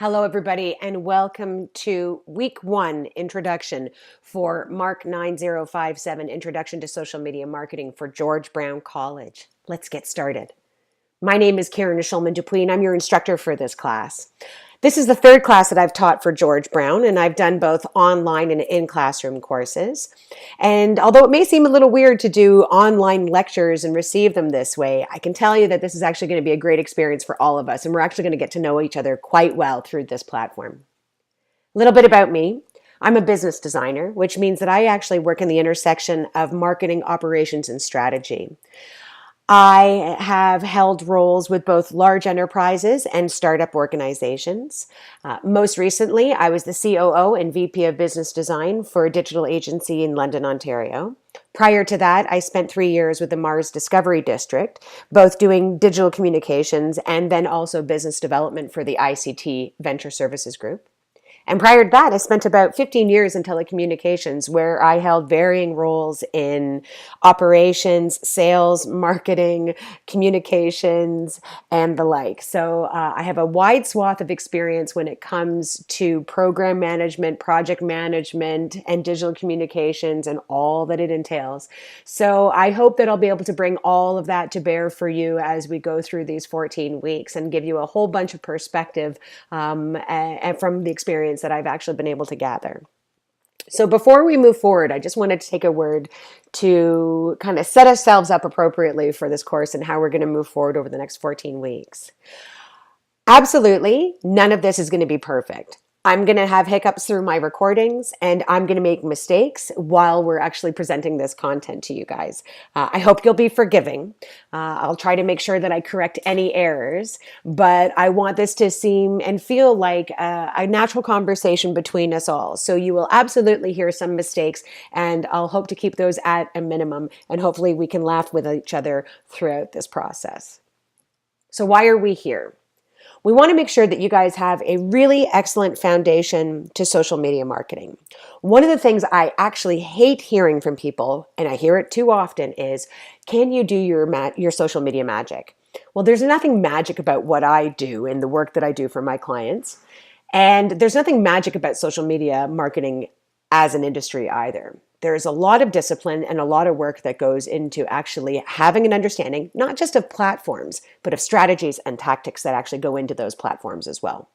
Hello, everybody, and welcome to week one introduction for MARK9057, Introduction to Social Media Marketing for George Brown College. Let's get started. My name is Karen Schulman Dupuy, and I'm your instructor for this class. This is the third class that I've taught for George Brown, and I've done both online and in-classroom courses. And although it may seem a little weird to do online lectures and receive them this way, I can tell you that this is actually going to be a great experience for all of us, and we're actually going to get to know each other quite well through this platform. A little bit about me. I'm a business designer, which means that I actually work in the intersection of marketing, operations, and strategy. I have held roles with both large enterprises and startup organizations. Most recently, I was the COO and VP of Business Design for a digital agency in London, Ontario. Prior to that, I spent 3 years with the Mars Discovery District, both doing digital communications and then also business development for the ICT Venture Services Group. And prior to that, I spent about 15 years in telecommunications, where I held varying roles in operations, sales, marketing, communications, and the like. So I have a wide swath of experience when it comes to program management, project management, and digital communications and all that it entails. So I hope that I'll be able to bring all of that to bear for you as we go through these 14 weeks and give you a whole bunch of perspective and from the experience that I've actually been able to gather. So before we move forward, I just wanted to take a word to kind of set ourselves up appropriately for this course and how we're going to move forward over the next 14 weeks. Absolutely, none of this is going to be perfect. I'm going to have hiccups through my recordings, and I'm going to make mistakes while we're actually presenting this content to you guys. I hope you'll be forgiving. I'll try to make sure that I correct any errors, but I want this to seem and feel like a natural conversation between us all. So you will absolutely hear some mistakes, and I'll hope to keep those at a minimum, and hopefully we can laugh with each other throughout this process. So why are we here? We want to make sure that you guys have a really excellent foundation to social media marketing. One of the things I actually hate hearing from people, and I hear it too often, is, can you do your social media magic? Well, there's nothing magic about what I do and the work that I do for my clients. And there's nothing magic about social media marketing as an industry either. There's a lot of discipline and a lot of work that goes into actually having an understanding, not just of platforms, but of strategies and tactics that actually go into those platforms as well.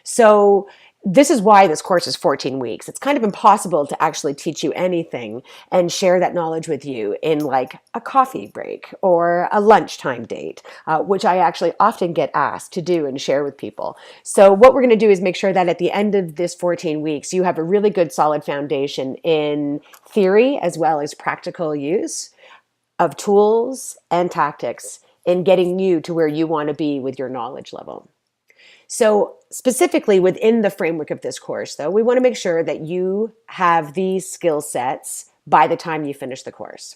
So this is why this course is 14 weeks. It's kind of impossible to actually teach you anything and share that knowledge with you in like a coffee break or a lunchtime date, which I actually often get asked to do and share with people. So what we're going to do is make sure that at the end of this 14 weeks, you have a really good solid foundation in theory as well as practical use of tools and tactics in getting you to where you want to be with your knowledge level. So specifically within the framework of this course, though, we want to make sure that you have these skill sets by the time you finish the course.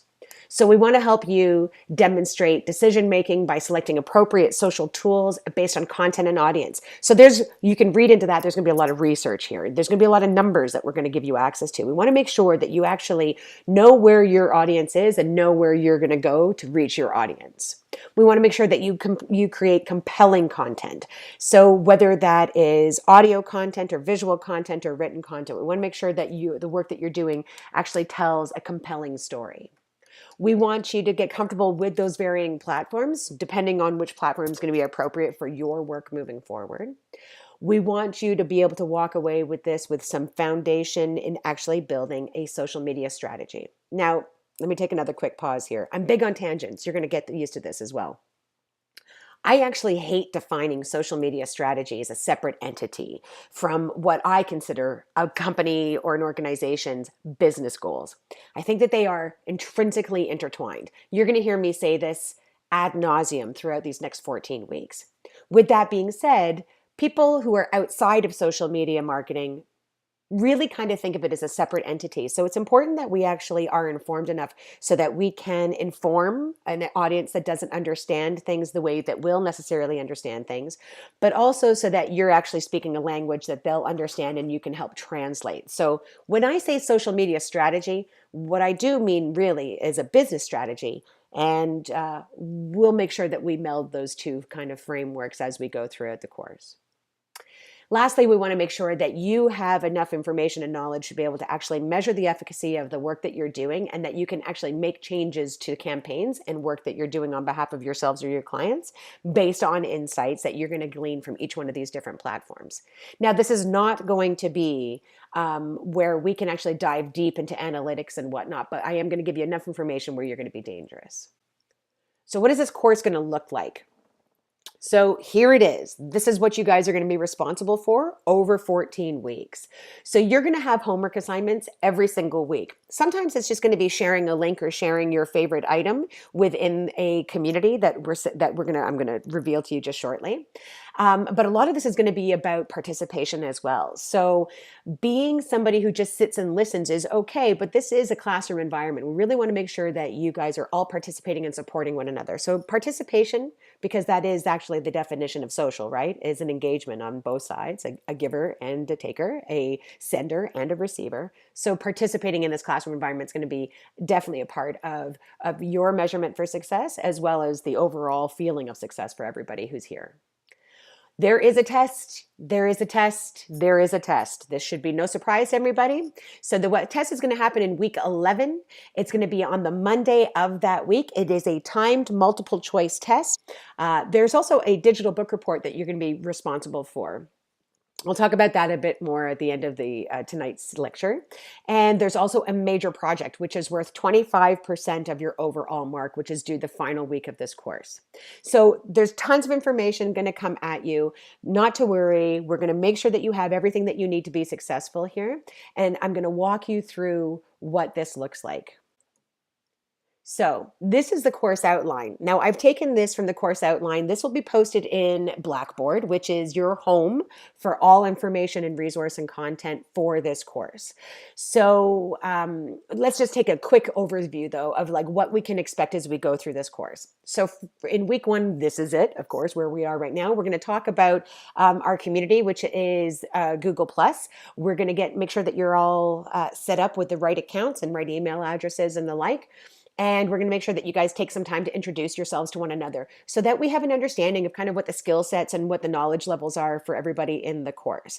So we want to help you demonstrate decision-making by selecting appropriate social tools based on content and audience. So you can read into that. There's going to be a lot of research here. There's going to be a lot of numbers that we're going to give you access to. We want to make sure that you actually know where your audience is and know where you're going to go to reach your audience. We want to make sure that you create compelling content. So whether that is audio content or visual content or written content, we want to make sure that the work that you're doing actually tells a compelling story. We want you to get comfortable with those varying platforms, depending on which platform is going to be appropriate for your work moving forward. We want you to be able to walk away with this with some foundation in actually building a social media strategy. Now, let me take another quick pause here. I'm big on tangents. You're going to get used to this as well. I actually hate defining social media strategy as a separate entity from what I consider a company or an organization's business goals. I think that they are intrinsically intertwined. You're going to hear me say this ad nauseum throughout these next 14 weeks. With that being said, people who are outside of social media marketing really kind of think of it as a separate entity. So it's important that we actually are informed enough so that we can inform an audience that doesn't understand things the way that we'll necessarily understand things, but also so that you're actually speaking a language that they'll understand and you can help translate. So when I say social media strategy, what I do mean really is a business strategy. And we'll make sure that we meld those two kind of frameworks as we go throughout the course. Lastly, we want to make sure that you have enough information and knowledge to be able to actually measure the efficacy of the work that you're doing, and that you can actually make changes to campaigns and work that you're doing on behalf of yourselves or your clients based on insights that you're going to glean from each one of these different platforms. Now, this is not going to be where we can actually dive deep into analytics and whatnot, but I am going to give you enough information where you're going to be dangerous. So what is this course going to look like? So here it is. This is what you guys are going to be responsible for over 14 weeks. So you're going to have homework assignments every single week. Sometimes it's just going to be sharing a link or sharing your favorite item within a community that I'm going to reveal to you just shortly. But a lot of this is going to be about participation as well. So being somebody who just sits and listens is okay, but this is a classroom environment. We really want to make sure that you guys are all participating and supporting one another. So participation, because that is actually the definition of social, right? Is an engagement on both sides, a giver and a taker, a sender and a receiver. So participating in this classroom environment is going to be definitely a part of your measurement for success, as well as the overall feeling of success for everybody who's here. There is a test, there is a test, there is a test. This should be no surprise to everybody. So the test is going to happen in week 11. It's going to be on the Monday of that week. It is a timed multiple choice test. There's also a digital book report that you're going to be responsible for. We'll talk about that a bit more at the end of the tonight's lecture. And there's also a major project, which is worth 25% of your overall mark, which is due the final week of this course. So there's tons of information going to come at you. Not to worry. We're going to make sure that you have everything that you need to be successful here. And I'm going to walk you through what this looks like. So this is the course outline. Now I've taken this from the course outline. This will be posted in Blackboard, which is your home for all information and resource and content for this course. So let's just take a quick overview though of like what we can expect as we go through this course. So in week 1, this is it, of course, where we are right now. We're going to talk about our community, which is Google+. We're going to make sure that you're all set up with the right accounts and right email addresses and the like. And we're going to make sure that you guys take some time to introduce yourselves to one another so that we have an understanding of kind of what the skill sets and what the knowledge levels are for everybody in the course.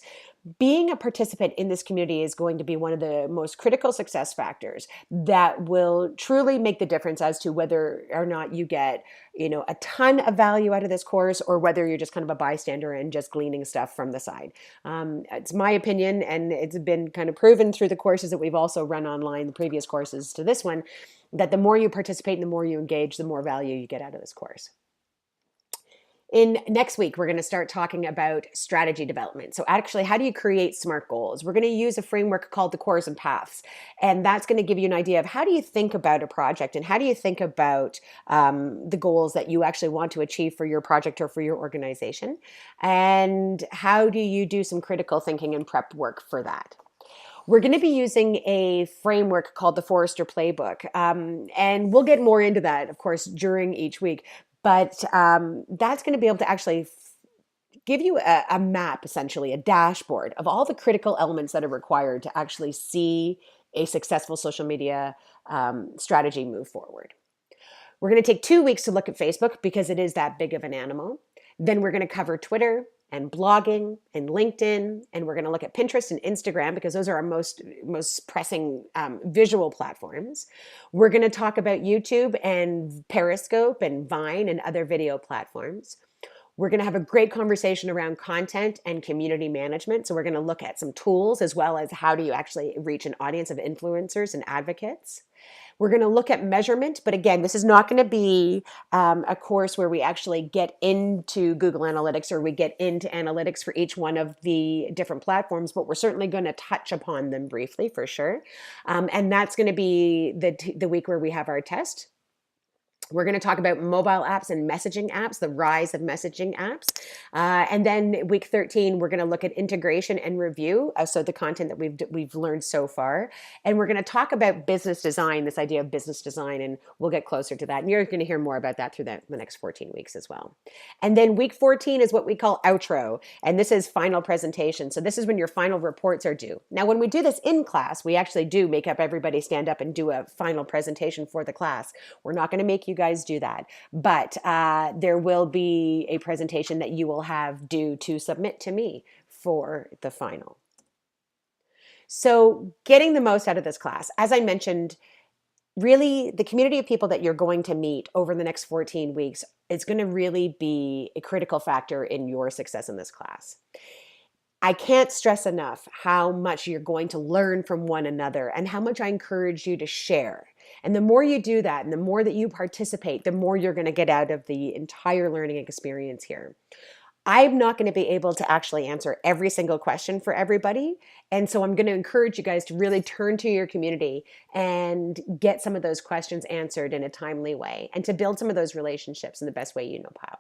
Being a participant in this community is going to be one of the most critical success factors that will truly make the difference as to whether or not you get, a ton of value out of this course, or whether you're just kind of a bystander and just gleaning stuff from the side. It's my opinion, and it's been kind of proven through the courses that we've also run online, the previous courses to this one, that the more you participate and the more you engage, the more value you get out of this course. In next week, we're going to start talking about strategy development. So actually, how do you create SMART goals? We're going to use a framework called the Cores and Paths. And that's going to give you an idea of how do you think about a project and how do you think about the goals that you actually want to achieve for your project or for your organization? And how do you do some critical thinking and prep work for that? We're going to be using a framework called the Forrester Playbook. And we'll get more into that, of course, during each week. But that's going to be able to actually give you a map, essentially, a dashboard of all the critical elements that are required to actually see a successful social media strategy move forward. We're going to take 2 weeks to look at Facebook because it is that big of an animal. Then we're going to cover Twitter and blogging and LinkedIn, and we're going to look at Pinterest and Instagram because those are our most pressing visual platforms. We're going to talk about YouTube and Periscope and Vine and other video platforms. We're going to have a great conversation around content and community management. So we're going to look at some tools as well as how do you actually reach an audience of influencers and advocates. We're going to look at measurement, but again, this is not going to be a course where we actually get into Google Analytics or we get into analytics for each one of the different platforms, but we're certainly going to touch upon them briefly for sure. And that's going to be the week where we have our test. We're going to talk about mobile apps and messaging apps, the rise of messaging apps. And then week 13, we're going to look at integration and review. So the content that we've learned so far. And we're going to talk about business design, this idea of business design, and we'll get closer to that. And you're going to hear more about that through the next 14 weeks as well. And then week 14 is what we call outro. And this is final presentation. So this is when your final reports are due. Now, when we do this in class, we actually do make up everybody stand up and do a final presentation for the class. We're not going to make you guys do that. But there will be a presentation that you will have due to submit to me for the final. So getting the most out of this class, as I mentioned, really the community of people that you're going to meet over the next 14 weeks is going to really be a critical factor in your success in this class. I can't stress enough how much you're going to learn from one another and how much I encourage you to share. And the more you do that and the more that you participate, the more you're going to get out of the entire learning experience here. I'm not going to be able to actually answer every single question for everybody. And so I'm going to encourage you guys to really turn to your community and get some of those questions answered in a timely way and to build some of those relationships in the best way you know how.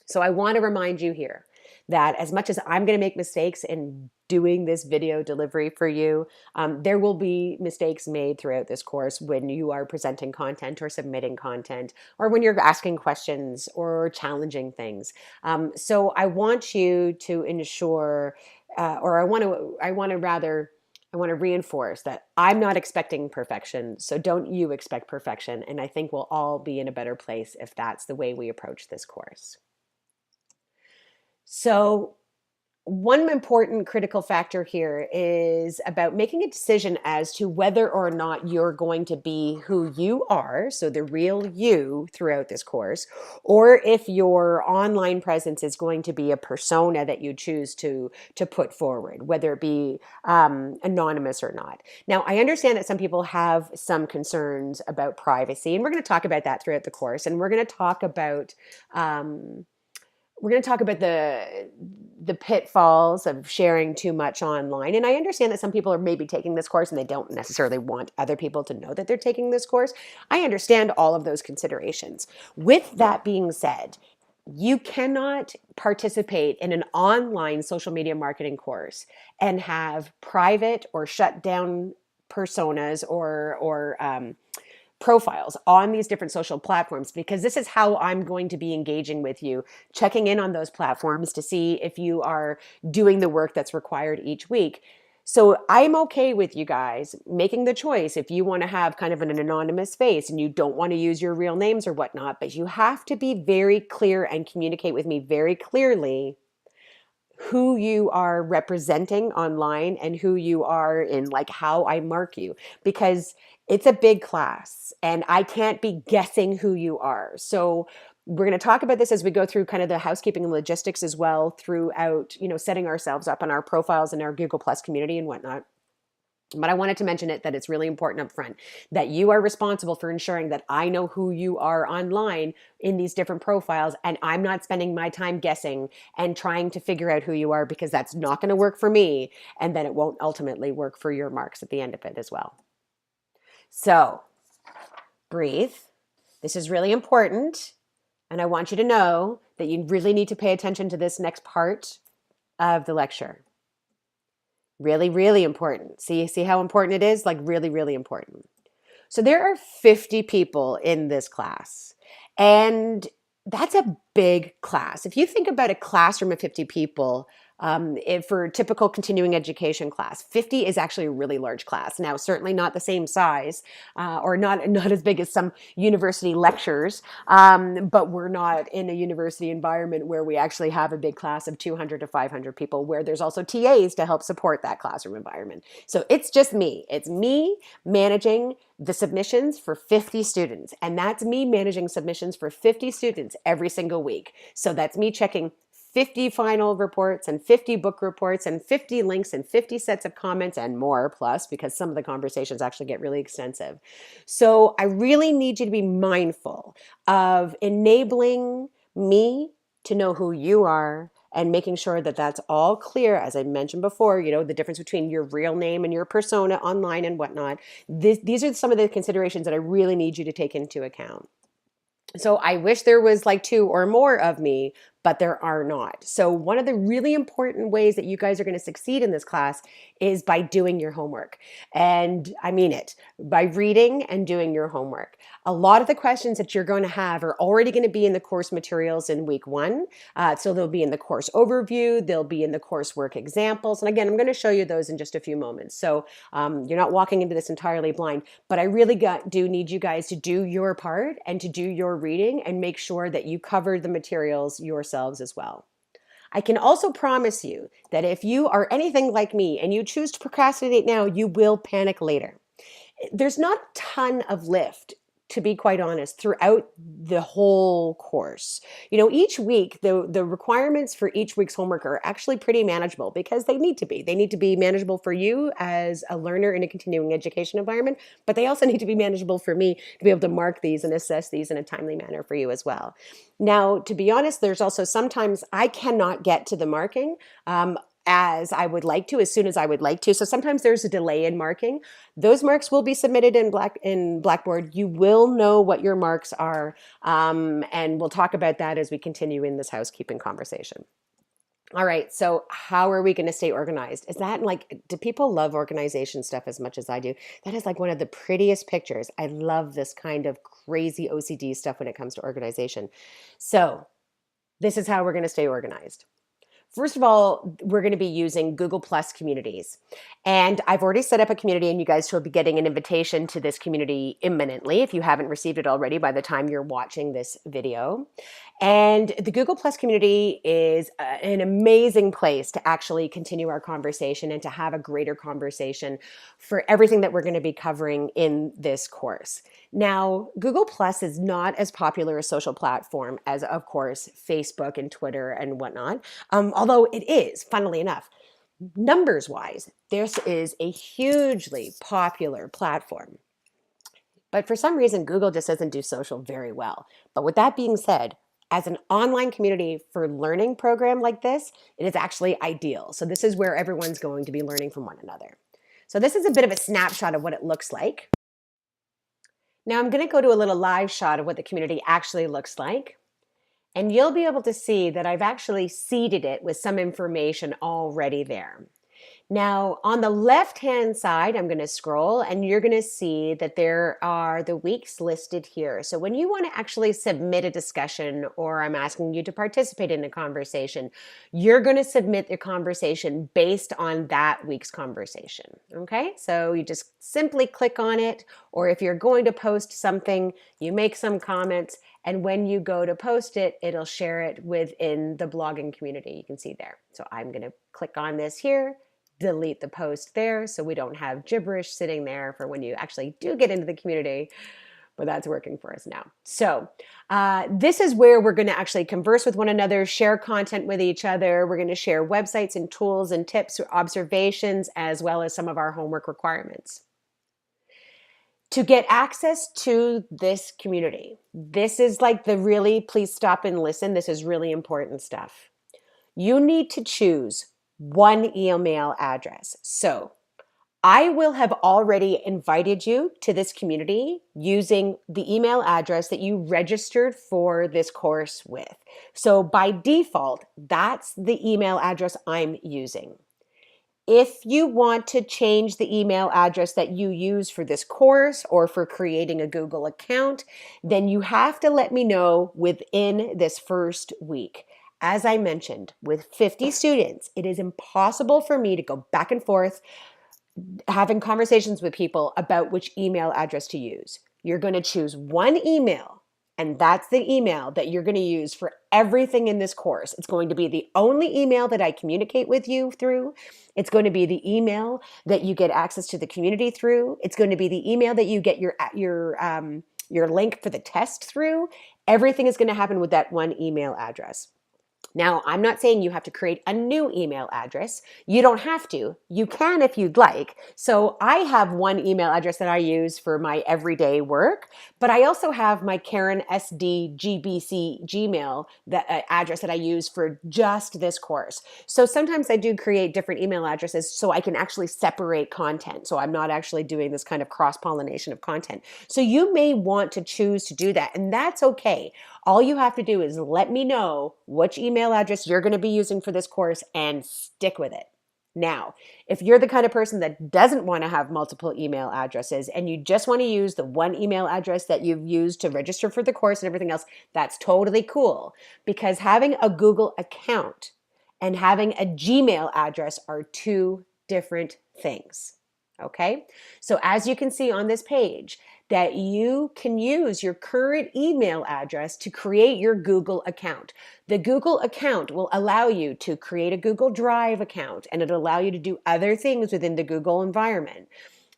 So I want to remind you here that as much as I'm going to make mistakes in doing this video delivery for you, there will be mistakes made throughout this course when you are presenting content or submitting content or when you're asking questions or challenging things. So I want you to ensure, or I want to reinforce that I'm not expecting perfection. So don't you expect perfection. And I think we'll all be in a better place if that's the way we approach this course. So one important critical factor here is about making a decision as to whether or not you're going to be who you are, so the real you throughout this course, or if your online presence is going to be a persona that you choose to put forward, whether it be anonymous or not. Now, I understand that some people have some concerns about privacy, and we're going to talk about that throughout the course, and we're going to talk about the pitfalls of sharing too much online. And I understand that some people are maybe taking this course and they don't necessarily want other people to know that they're taking this course. I understand all of those considerations. With that being said, you cannot participate in an online social media marketing course and have private or shut down personas or profiles on these different social platforms, because this is how I'm going to be engaging with you, checking in on those platforms to see if you are doing the work that's required each week. So I'm okay with you guys making the choice if you want to have kind of an anonymous face and you don't want to use your real names or whatnot, but you have to be very clear and communicate with me very clearly who you are representing online and who you are in, like how I mark you, because it's a big class and I can't be guessing who you are. So we're going to talk about this as we go through kind of the housekeeping and logistics as well throughout, setting ourselves up on our profiles in our Google Plus community and whatnot. But I wanted to mention that it's really important up front that you are responsible for ensuring that I know who you are online in these different profiles, and I'm not spending my time guessing and trying to figure out who you are, because that's not going to work for me, and then it won't ultimately work for your marks at the end of it as well. So breathe. This is really important, and I want you to know that you really need to pay attention to this next part of the lecture. Really, really important. See how important it is? Like really, really important. So there are 50 people in this class, and that's a big class. If you think about a classroom of 50 people, for a typical continuing education class, 50 is actually a really large class. Now, certainly not the same size or not as big as some university lectures, but we're not in a university environment where we actually have a big class of 200 to 500 people, where there's also TAs to help support that classroom environment. So it's just me. It's me managing the submissions for 50 students, and that's me managing submissions for 50 students every single week. So that's me checking 50 final reports and 50 book reports and 50 links and 50 sets of comments and more, plus, because some of the conversations actually get really extensive. So I really need you to be mindful of enabling me to know who you are and making sure that that's all clear. As I mentioned before, the difference between your real name and your persona online and whatnot. These are some of the considerations that I really need you to take into account. So I wish there was like 2 or more of me, but there are not. So one of the really important ways that you guys are going to succeed in this class is by doing your homework. And I mean it, by reading and doing your homework. A lot of the questions that you're going to have are already going to be in the course materials in week one. So they'll be in the course overview, they'll be in the coursework examples. And again, I'm going to show you those in just a few moments. So you're not walking into this entirely blind, but I really do need you guys to do your part and to do your reading and make sure that you cover the materials yourselves as well. I can also promise you that if you are anything like me and you choose to procrastinate now, you will panic later. There's not a ton of lift, to be quite honest, throughout the whole course. Each week, the requirements for each week's homework are actually pretty manageable because they need to be. They need to be manageable for you as a learner in a continuing education environment, but they also need to be manageable for me to be able to mark these and assess these in a timely manner for you as well. Now, to be honest, there's also sometimes I cannot get to the marking as I would like to, as soon as I would like to. So sometimes there's a delay in marking. Those marks will be submitted in Blackboard. You will know what your marks are, and we'll talk about that as we continue in this housekeeping conversation. All right, so how are we going to stay organized? Is that do people love organization stuff as much as I do? That is like one of the prettiest pictures. I love this kind of crazy OCD stuff when it comes to organization. So this is how we're going to stay organized. First of all, we're going to be using Google Plus communities. And I've already set up a community, and you guys will be getting an invitation to this community imminently if you haven't received it already by the time you're watching this video. And the Google Plus community is an amazing place to actually continue our conversation and to have a greater conversation for everything that we're going to be covering in this course. Now, Google Plus is not as popular a social platform as, of course, Facebook and Twitter and whatnot, although it is, funnily enough. Numbers-wise, this is a hugely popular platform. But for some reason, Google just doesn't do social very well. But with that being said, as an online community for learning program like this, it is actually ideal. So this is where everyone's going to be learning from one another. So this is a bit of a snapshot of what it looks like. Now I'm going to go to a little live shot of what the community actually looks like. And you'll be able to see that I've actually seeded it with some information already there. Now, on the left-hand side, I'm going to scroll, and you're going to see that there are the weeks listed here. So when you want to actually submit a discussion, or I'm asking you to participate in a conversation, you're going to submit the conversation based on that week's conversation. Okay? So you just simply click on it, or if you're going to post something, you make some comments, and when you go to post it, it'll share it within the blogging community. You can see there. So I'm going to click on this here, delete the post there so we don't have gibberish sitting there for when you actually do get into the community, but that's working for us now. So this is where we're going to actually converse with one another, share content with each other. We're going to share websites and tools and tips, observations, as well as some of our homework requirements. To get access to this community, this is like the really, please stop and listen. This is really important stuff. You need to choose one email address. So I will have already invited you to this community using the email address that you registered for this course with. So by default, that's the email address I'm using. If you want to change the email address that you use for this course or for creating a Google account, then you have to let me know within this first week. As I mentioned, with 50 students, it is impossible for me to go back and forth having conversations with people about which email address to use. You're going to choose one email, and that's the email that you're going to use for everything in this course. It's going to be the only email that I communicate with you through. It's going to be the email that you get access to the community through. It's going to be the email that you get your link for the test through. Everything is going to happen with that one email address. Now, I'm not saying you have to create a new email address. You don't have to. You can if you'd like. So I have one email address that I use for my everyday work, but I also have my Karen SD GBC Gmail address that I use for just this course. So sometimes I do create different email addresses so I can actually separate content. So I'm not actually doing this kind of cross-pollination of content. So you may want to choose to do that, and that's okay. All you have to do is let me know which email address you're going to be using for this course and stick with it. Now, if you're the kind of person that doesn't want to have multiple email addresses and you just want to use the one email address that you've used to register for the course and everything else, that's totally cool, because having a Google account and having a Gmail address are two different things. Okay? So as you can see on this page, that you can use your current email address to create your Google account. The Google account will allow you to create a Google Drive account, and it'll allow you to do other things within the Google environment.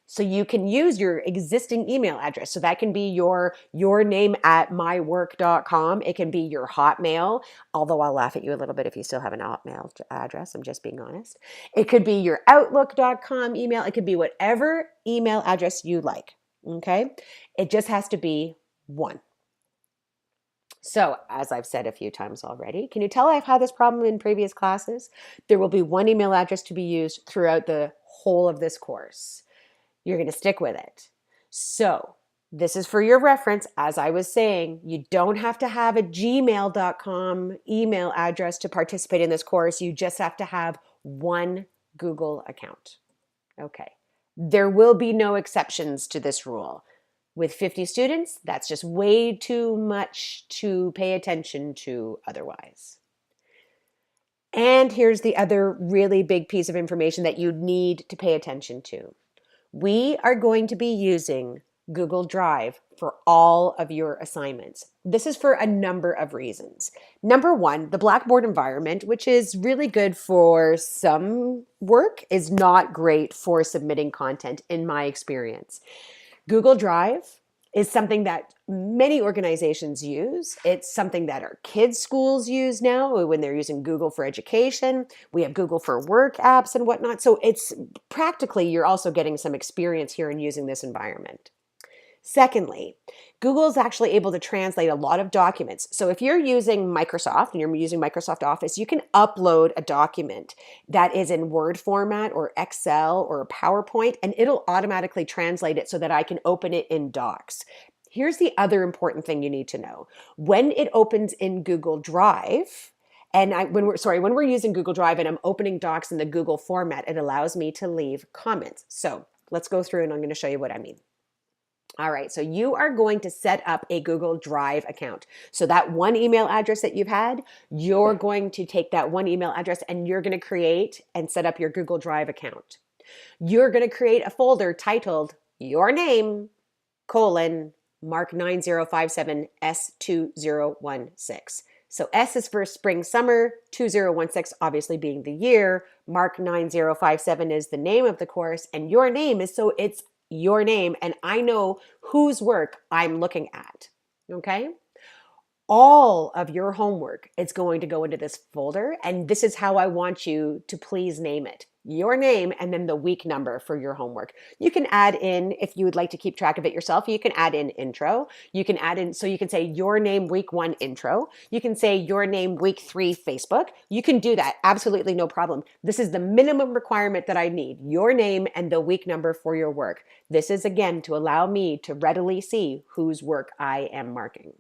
So you can use your existing email address. So that can be your name at mywork.com. It can be your Hotmail, although I'll laugh at you a little bit if you still have an Hotmail address. I'm just being honest. It could be your outlook.com email. It could be whatever email address you like. Okay? It just has to be one. So, as I've said a few times already, can you tell I've had this problem in previous classes? There will be one email address to be used throughout the whole of this course. You're going to stick with it. So, this is for your reference. As I was saying, you don't have to have a gmail.com email address to participate in this course. You just have to have one Google account. Okay. There will be no exceptions to this rule. With 50 students, that's just way too much to pay attention to otherwise. And here's the other really big piece of information that you need to pay attention to. We are going to be using Google Drive for all of your assignments. This is for a number of reasons. Number one, the Blackboard environment, which is really good for some work, is not great for submitting content in my experience. Google Drive is something that many organizations use. It's something that our kids' schools use now when they're using Google for education. We have Google for work apps and whatnot. So it's practically, you're also getting some experience here in using this environment. Secondly, Google is actually able to translate a lot of documents. So if you're using Microsoft and you're using Microsoft Office, you can upload a document that is in Word format or Excel or PowerPoint, and it'll automatically translate it so that I can open it in Docs. Here's the other important thing you need to know. When it opens in Google Drive, and when we're using Google Drive and I'm opening Docs in the Google format, it allows me to leave comments. So let's go through and I'm going to show you what I mean. All right, so you are going to set up a Google Drive account. So that one email address that you've had, you're going to take that one email address and you're going to create and set up your Google Drive account. You're going to create a folder titled your name, MARK9057 S2016. So S is for spring, summer, 2016 obviously being the year, MARK9057 is the name of the course, and your name is so it's your name, and I know whose work I'm looking at, okay? All of your homework is going to go into this folder, and this is how I want you to please name it. Your name and then the week number for your homework. You can add in, if you would like to keep track of it yourself, you can add in intro. You can add in, so you can say your name week 1 intro. You can say your name week 3 Facebook. You can do that, absolutely no problem. This is the minimum requirement that I need, your name and the week number for your work. This is again to allow me to readily see whose work I am marking.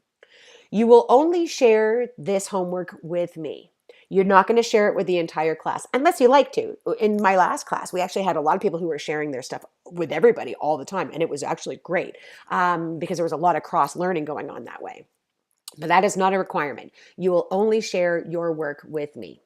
You will only share this homework with me. You're not going to share it with the entire class unless you like to. In my last class, we actually had a lot of people who were sharing their stuff with everybody all the time, and it was actually great because there was a lot of cross-learning going on that way. But that is not a requirement. You will only share your work with me.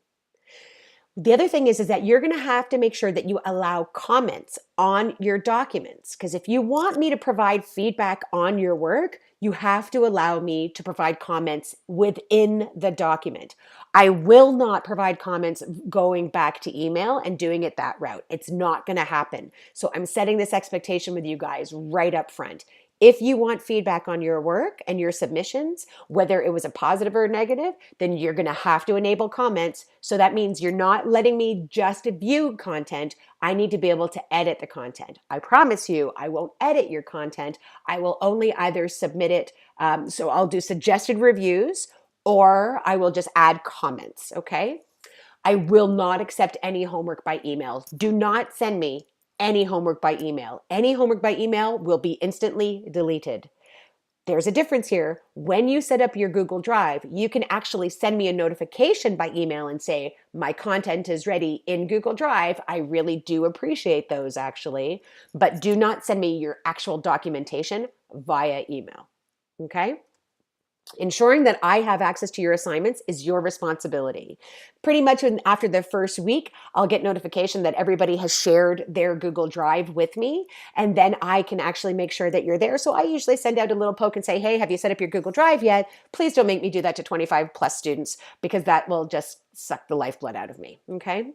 The other thing is that you're going to have to make sure that you allow comments on your documents, because if you want me to provide feedback on your work, you have to allow me to provide comments within the document. I will not provide comments going back to email and doing it that route. It's not going to happen. So I'm setting this expectation with you guys right up front. If you want feedback on your work and your submissions, whether it was a positive or negative, then you're going to have to enable comments. So that means you're not letting me just view content. I need to be able to edit the content. I promise you, I won't edit your content. I will only either submit it. So I'll do suggested reviews, or I will just add comments, okay? I will not accept any homework by email. Do not send me any homework by email. Any homework by email will be instantly deleted. There's a difference here. When you set up your Google Drive, you can actually send me a notification by email and say, my content is ready in Google Drive. I really do appreciate those actually, but do not send me your actual documentation via email. Okay? Ensuring that I have access to your assignments is your responsibility. Pretty much after the first week, I'll get notification that everybody has shared their Google Drive with me, and then I can actually make sure that you're there. So I usually send out a little poke and say, hey, have you set up your Google Drive yet? Please don't make me do that to 25 plus students, because that will just suck the lifeblood out of me, okay?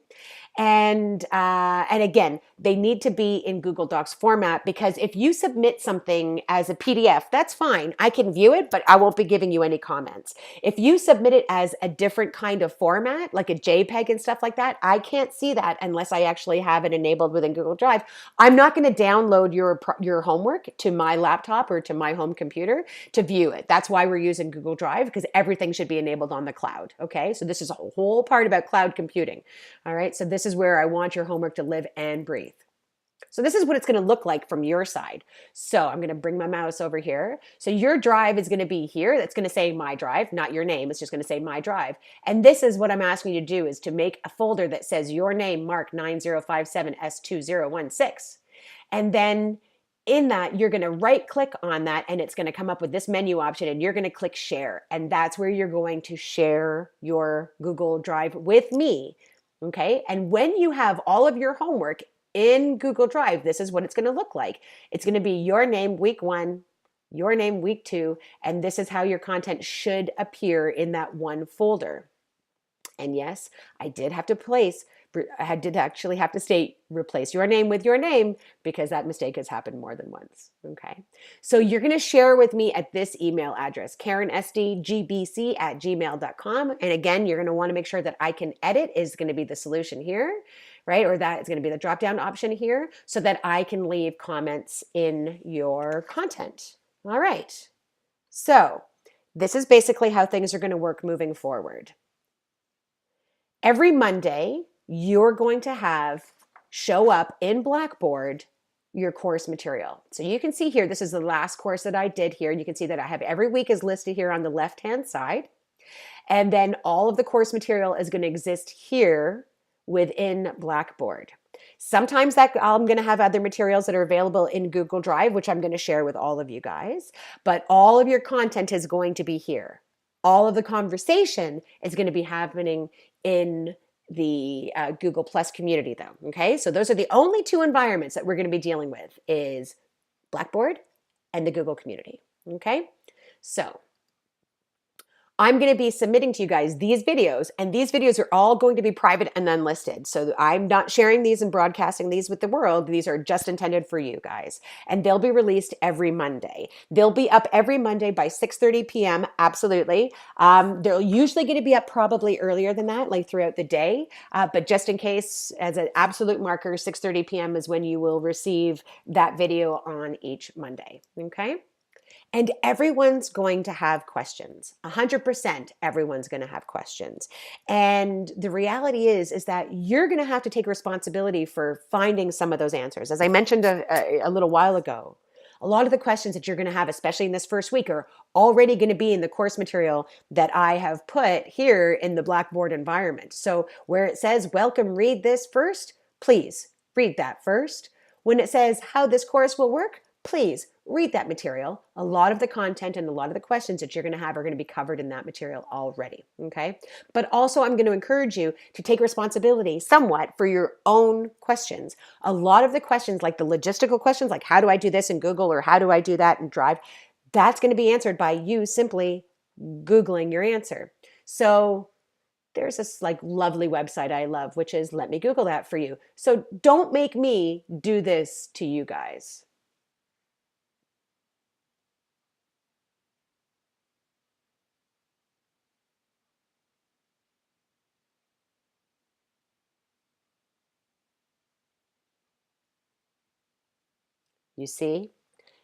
And again, they need to be in Google Docs format, because if you submit something as a PDF, that's fine. I can view it, but I won't be giving you any comments. If you submit it as a different kind of format, like a JPEG and stuff like that, I can't see that unless I actually have it enabled within Google Drive. I'm not going to download your homework to my laptop or to my home computer to view it. That's why we're using Google Drive, because everything should be enabled on the cloud. Okay, so this is a whole part about cloud computing. All right, so this is where I want your homework to live and breathe. So this is what it's going to look like from your side. So I'm going to bring my mouse over here. So your drive is going to be here. That's going to say my drive, not your name. It's just going to say my drive. And this is what I'm asking you to do, is to make a folder that says your name, MARK9057S2016. And then in that, you're going to right click on that, and it's going to come up with this menu option, and you're going to click share. And that's where you're going to share your Google Drive with me. Okay. And when you have all of your homework in Google Drive, this is what it's going to look like. It's going to be your name week 1, your name week 2, and this is how your content should appear in that one folder. And yes, I did actually have to state replace your name with your name, because that mistake has happened more than once. Okay. So you're going to share with me at this email address, KarenSDGBC@gmail.com. And again, you're going to want to make sure that I can edit is going to be the solution here, right? Or that is going to be the drop down option here, so that I can leave comments in your content. All right. So this is basically how things are going to work moving forward. Every Monday, you're going to have show up in Blackboard your course material. So you can see here, this is the last course that I did here. You can see that I have every week is listed here on the left-hand side. And then all of the course material is going to exist here within Blackboard. Sometimes that I'm going to have other materials that are available in Google Drive, which I'm going to share with all of you guys. But all of your content is going to be here. All of the conversation is going to be happening in the Google Plus community though. Okay, so those are the only 2 environments that we're going to be dealing with, is Blackboard and the Google community. Okay, so I'm going to be submitting to you guys these videos, and these videos are all going to be private and unlisted. So I'm not sharing these and broadcasting these with the world. These are just intended for you guys, and they'll be released every Monday. They'll be up every Monday by 6:30 p.m. Absolutely. They're usually going to be up probably earlier than that, like throughout the day. But just in case, as an absolute marker, 6:30 p.m. is when you will receive that video on each Monday. Okay. And everyone's going to have questions. 100% everyone's going to have questions. And the reality is that you're going to have to take responsibility for finding some of those answers. As I mentioned a little while ago, a lot of the questions that you're going to have, especially in this first week, are already going to be in the course material that I have put here in the Blackboard environment. So where it says, welcome, read this first, please read that first. When it says how this course will work, please read that material. A lot of the content and a lot of the questions that you're going to have are going to be covered in that material already. Okay. But also, I'm going to encourage you to take responsibility somewhat for your own questions. A lot of the questions, like the logistical questions, like how do I do this in Google, or how do I do that in Drive, that's going to be answered by you simply Googling your answer. So there's this like lovely website I love, which is Let Me Google That For You. So don't make me do this to you guys. You see?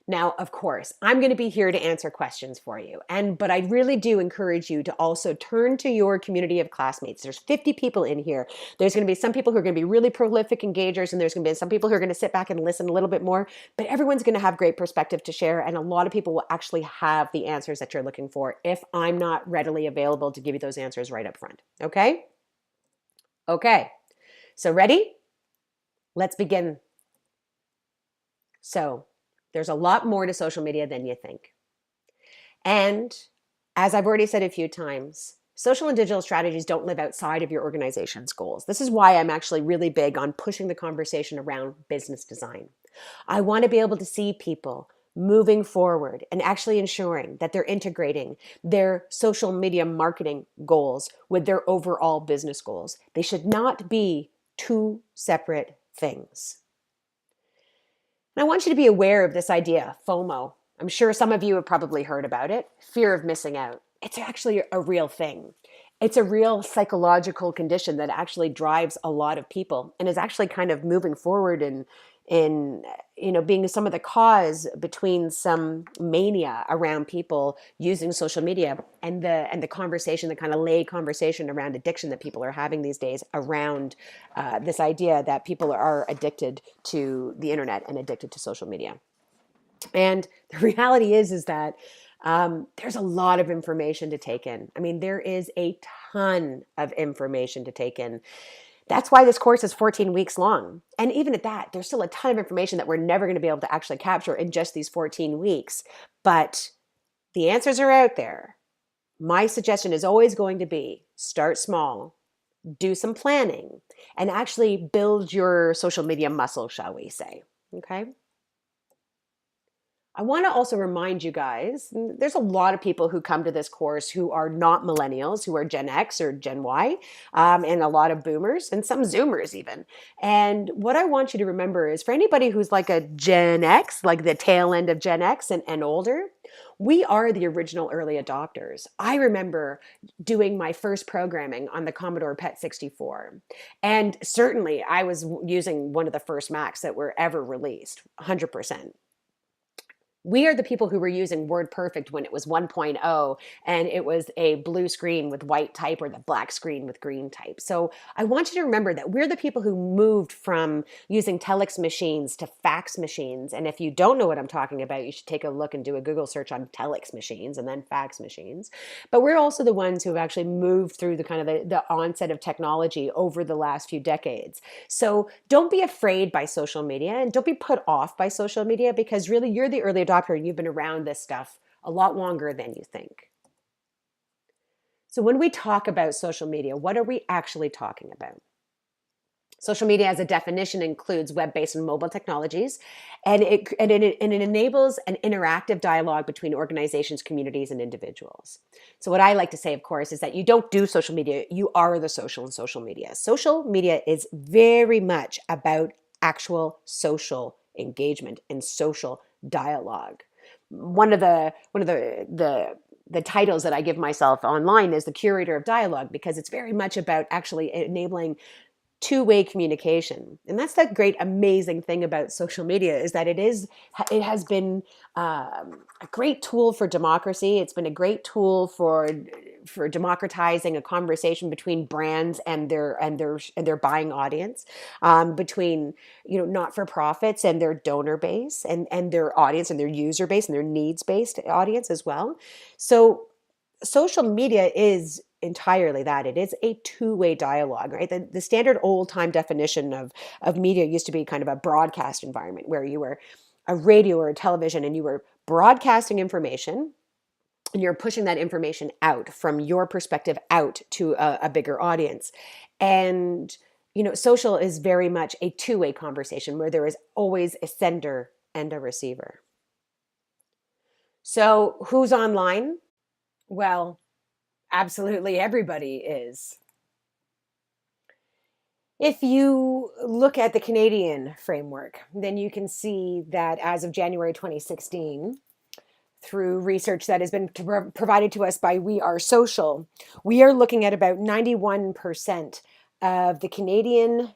Now, of course, I'm going to be here to answer questions for you. But I really do encourage you to also turn to your community of classmates. There's 50 people in here. There's going to be some people who are going to be really prolific engagers, and there's going to be some people who are going to sit back and listen a little bit more, but everyone's going to have great perspective to share. And a lot of people will actually have the answers that you're looking for if I'm not readily available to give you those answers right up front. Okay? Okay. So ready? Let's begin. So, there's a lot more to social media than you think. And as I've already said a few times, social and digital strategies don't live outside of your organization's goals. This is why I'm actually really big on pushing the conversation around business design. I want to be able to see people moving forward and actually ensuring that they're integrating their social media marketing goals with their overall business goals. They should not be two separate things. And I want you to be aware of this idea, FOMO. I'm sure some of you have probably heard about it, fear of missing out. It's actually a real thing. It's a real psychological condition that actually drives a lot of people and is actually kind of moving forward in being some of the cause between some mania around people using social media and the conversation, the kind of lay conversation around addiction that people are having these days around this idea that people are addicted to the internet and addicted to social media. And the reality is that there's a lot of information to take in. I mean, there is a ton of information to take in. That's why this course is 14 weeks long. And even at that, there's still a ton of information that we're never going to be able to actually capture in just these 14 weeks. But the answers are out there. My suggestion is always going to be start small, do some planning, and actually build your social media muscle, shall we say. Okay? I want to also remind you guys, there's a lot of people who come to this course who are not millennials, who are Gen X or Gen Y, and a lot of boomers and some Zoomers even. And what I want you to remember is for anybody who's like a Gen X, like the tail end of Gen X and older, we are the original early adopters. I remember doing my first programming on the Commodore PET 64. And certainly I was using one of the first Macs that were ever released, 100%. We are the people who were using WordPerfect when it was 1.0 and it was a blue screen with white type or the black screen with green type. So I want you to remember that we're the people who moved from using telex machines to fax machines. And if you don't know what I'm talking about, you should take a look and do a Google search on telex machines and then fax machines. But we're also the ones who have actually moved through the kind of the onset of technology over the last few decades. So don't be afraid by social media and don't be put off by social media because really you're the early adopter and you've been around this stuff a lot longer than you think. So when we talk about social media, what are we actually talking about? Social media as a definition includes web-based and mobile technologies, and it enables an interactive dialogue between organizations, communities, and individuals. So what I like to say, of course, is that you don't do social media, you are the social in social media. Social media is very much about actual social engagement and social dialogue. One of the titles that I give myself online is the curator of dialogue because it's very much about actually enabling two-way communication. And that's the great, amazing thing about social media is that it has been a great tool for democracy. It's been a great tool for democratizing a conversation between brands and their buying audience, between not-for-profits and their donor base and their audience and their user base and their needs-based audience as well. So social media is entirely that. It is a two-way dialogue, right? The standard old-time definition of media used to be kind of a broadcast environment where you were a radio or a television and you were broadcasting information and you're pushing that information out from your perspective out to a bigger audience. And, social is very much a two-way conversation where there is always a sender and a receiver. So who's online? Well, absolutely everybody is. If you look at the Canadian framework, then you can see that as of January 2016, through research that has been provided to us by We Are Social, we are looking at about 91% of the Canadian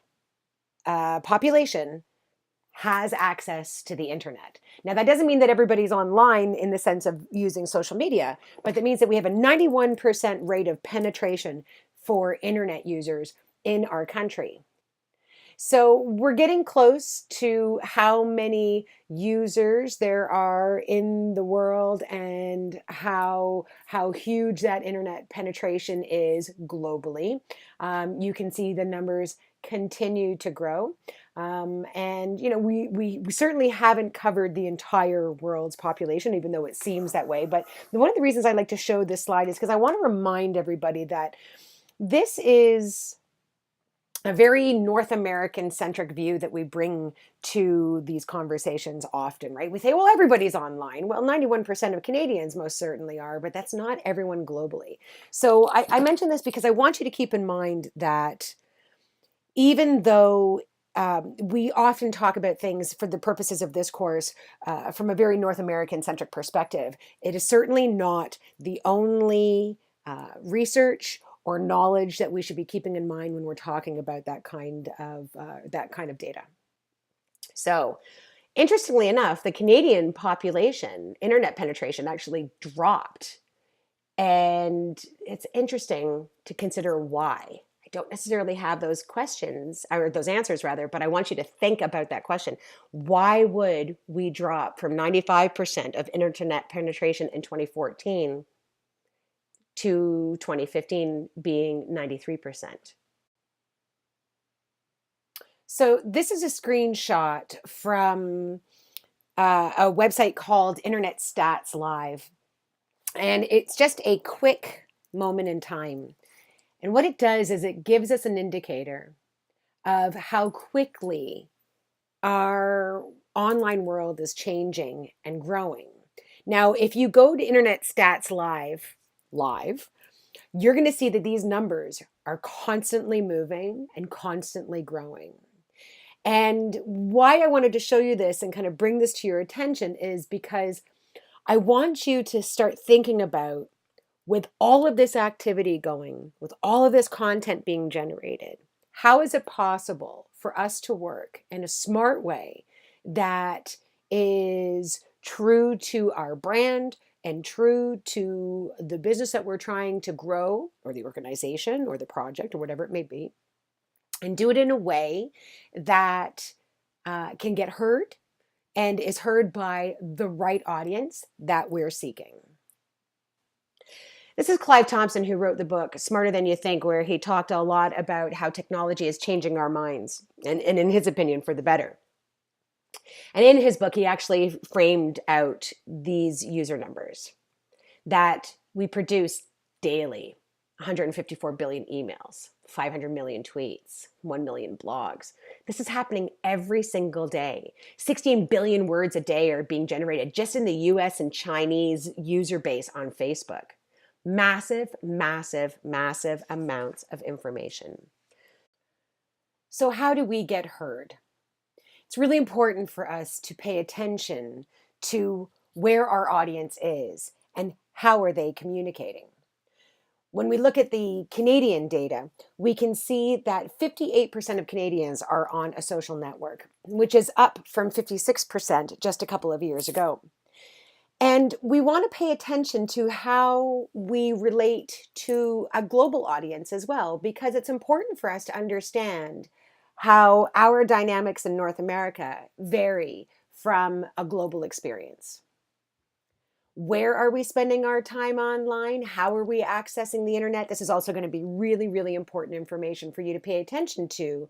population has access to the internet. Now, that doesn't mean that everybody's online in the sense of using social media, but that means that we have a 91% rate of penetration for internet users in our country. So we're getting close to how many users there are in the world and how huge that internet penetration is globally. You can see the numbers continue to grow. And you know, we certainly haven't covered the entire world's population, even though it seems that way. But one of the reasons I like to show this slide is because I want to remind everybody that this is a very North American centric view that we bring to these conversations often, right? We say, well, everybody's online. Well, 91% of Canadians most certainly are, but that's not everyone globally. So I mention this because I want you to keep in mind that even though we often talk about things for the purposes of this course from a very North American centric perspective, it is certainly not the only research or knowledge that we should be keeping in mind when we're talking about that kind of data. So, interestingly enough, the Canadian population internet penetration actually dropped, and it's interesting to consider why. I don't necessarily have those questions or those answers rather, but I want you to think about that question. Why would we drop from 95% of internet penetration in 2014 to 2015 being 93%? So this is a screenshot from a website called Internet Stats Live. And it's just a quick moment in time. And what it does is it gives us an indicator of how quickly our online world is changing and growing. Now, if you go to Internet Stats Live, you're going to see that these numbers are constantly moving and constantly growing. And why I wanted to show you this and kind of bring this to your attention is because I want you to start thinking about, with all of this activity going, with all of this content being generated, how is it possible for us to work in a smart way that is true to our brand and true to the business that we're trying to grow, or the organization or the project or whatever it may be, and do it in a way that can get heard and is heard by the right audience that we're seeking. This is Clive Thompson, who wrote the book Smarter Than You Think, where he talked a lot about how technology is changing our minds, and in his opinion, for the better. And in his book, he actually framed out these user numbers that we produce daily: 154 billion emails, 500 million tweets, 1 million blogs. This is happening every single day. 16 billion words a day are being generated just in the US and Chinese user base on Facebook. Massive, massive, massive amounts of information. So how do we get heard? It's really important for us to pay attention to where our audience is and how are they communicating. When we look at the Canadian data, we can see that 58% of Canadians are on a social network, which is up from 56% just a couple of years ago. And we want to pay attention to how we relate to a global audience as well, because it's important for us to understand how our dynamics in North America vary from a global experience. Where are we spending our time online? How are we accessing the internet? This is also going to be really, really important information for you to pay attention to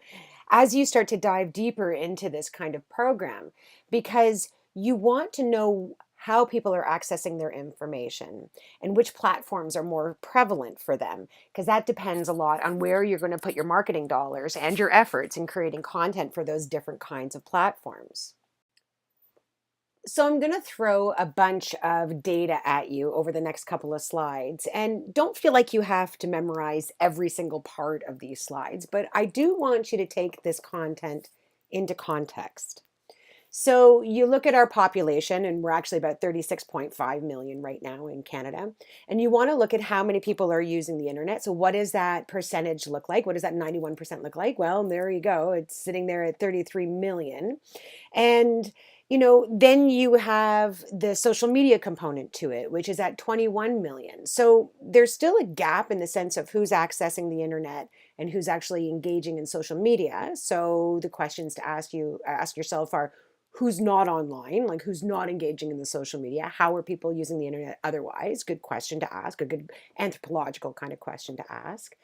as you start to dive deeper into this kind of program, because you want to know how people are accessing their information and which platforms are more prevalent for them, because that depends a lot on where you're going to put your marketing dollars and your efforts in creating content for those different kinds of platforms. So I'm going to throw a bunch of data at you over the next couple of slides, and don't feel like you have to memorize every single part of these slides, but I do want you to take this content into context. So you look at our population, and we're actually about 36.5 million right now in Canada. And you want to look at how many people are using the internet. So what does that percentage look like? What does that 91% look like? Well, there you go. It's sitting there at 33 million. And then you have the social media component to it, which is at 21 million. So there's still a gap in the sense of who's accessing the internet and who's actually engaging in social media. So the questions to ask yourself are, who's not online, like who's not engaging in the social media? How are people using the internet otherwise? Good question to ask, a good anthropological kind of question to ask.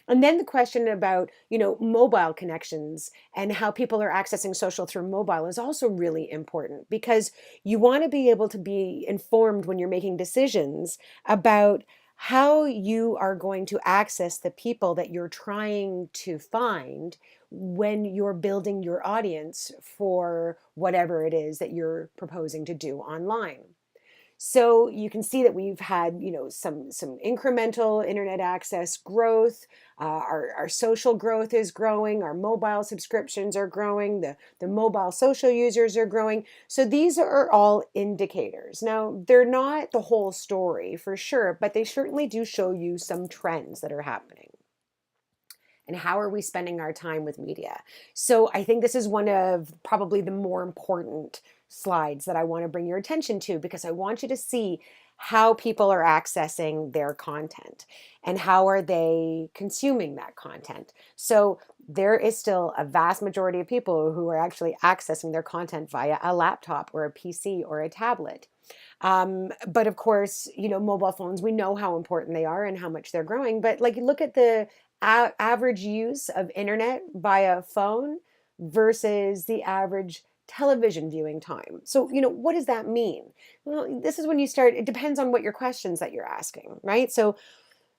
And then the question about, mobile connections and how people are accessing social through mobile is also really important, because you want to be able to be informed when you're making decisions about how you are going to access the people that you're trying to find when you're building your audience for whatever it is that you're proposing to do online. So you can see that we've had, some incremental internet access growth. Our social growth is growing. Our mobile subscriptions are growing. The mobile social users are growing. So these are all indicators. Now, they're not the whole story for sure, but they certainly do show you some trends that are happening. And how are we spending our time with media? So I think this is one of probably the more important slides that I want to bring your attention to, because I want you to see how people are accessing their content and how are they consuming that content. So there is still a vast majority of people who are actually accessing their content via a laptop or a PC or a tablet. But of course, mobile phones, we know how important they are and how much they're growing. But like, look at the average use of internet via phone versus the average television viewing time. So, what does that mean? Well, this is when you start, it depends on what your questions that you're asking, right? So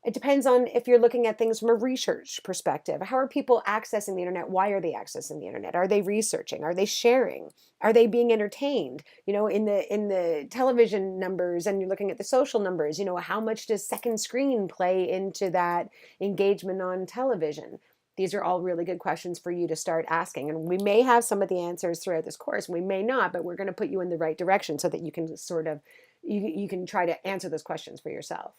it depends on if you're looking at things from a research perspective. How are people accessing the internet? Why are they accessing the internet? Are they researching? Are they sharing? Are they being entertained? In the television numbers, and you're looking at the social numbers, how much does second screen play into that engagement on television? These are all really good questions for you to start asking. And we may have some of the answers throughout this course. We may not, but we're going to put you in the right direction so that you can you can try to answer those questions for yourself.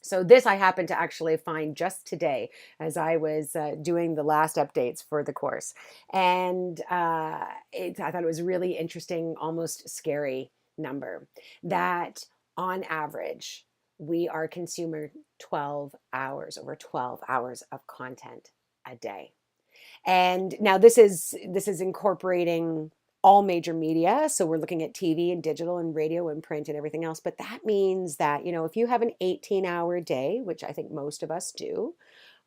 So this I happened to actually find just today as I was doing the last updates for the course. And I thought it was a really interesting, almost scary number, that on average, we are consuming 12 hours, over 12 hours of content a day. And now this is incorporating all major media. So we're looking at TV and digital and radio and print and everything else. But that means that, if you have an 18-hour day, which I think most of us do,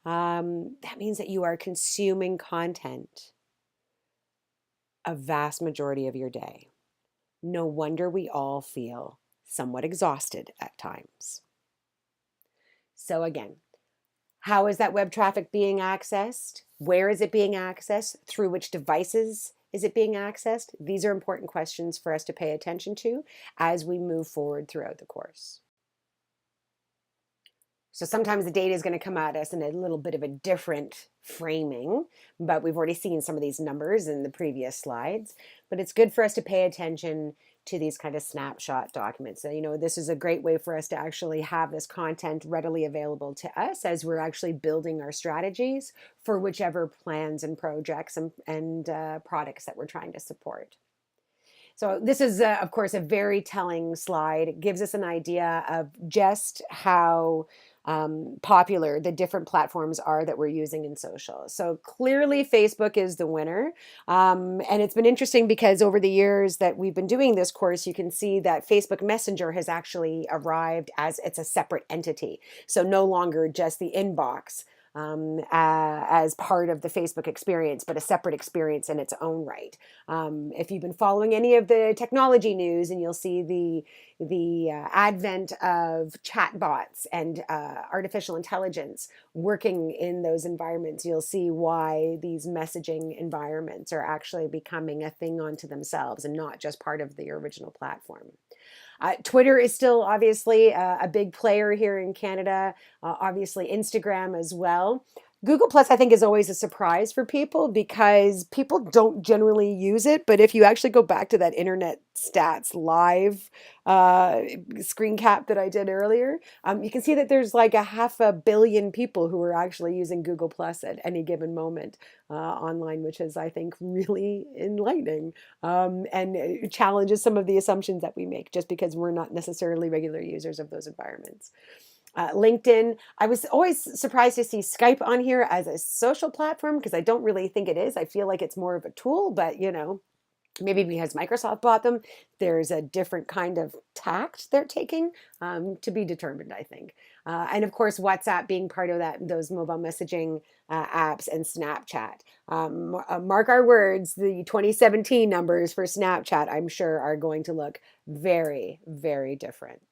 that means that you are consuming content a vast majority of your day. No wonder we all feel somewhat exhausted at times. So again, how is that web traffic being accessed? Where is it being accessed? Through which devices is it being accessed? These are important questions for us to pay attention to as we move forward throughout the course. So sometimes the data is going to come at us in a little bit of a different framing, but we've already seen some of these numbers in the previous slides. But it's good for us to pay attention to these kind of snapshot documents. So, this is a great way for us to actually have this content readily available to us as we're actually building our strategies for whichever plans and projects and products that we're trying to support. So this is, of course, a very telling slide. It gives us an idea of just how popular the different platforms are that we're using in social. So clearly Facebook is the winner. And it's been interesting because over the years that we've been doing this course, you can see that Facebook Messenger has actually arrived as it's a separate entity. So no longer just the inbox as part of the Facebook experience, but a separate experience in its own right. If you've been following any of the technology news, and you'll see the advent of chatbots and artificial intelligence working in those environments, you'll see why these messaging environments are actually becoming a thing unto themselves and not just part of the original platform. Twitter is still obviously a big player here in Canada, obviously Instagram as well. Google Plus, I think, is always a surprise for people because people don't generally use it. But if you actually go back to that Internet Stats Live uh, screen cap that I did earlier, you can see that there's like a 500 million people who are actually using Google Plus at any given moment online, which is, I think, really enlightening and it challenges some of the assumptions that we make just because we're not necessarily regular users of those environments. LinkedIn. I was always surprised to see Skype on here as a social platform because I don't really think it is. I feel like it's more of a tool, but maybe because Microsoft bought them, there's a different kind of tact they're taking to be determined, I think. And of course, WhatsApp being part of those mobile messaging apps and Snapchat. Mark our words, the 2017 numbers for Snapchat, I'm sure, are going to look very, very different.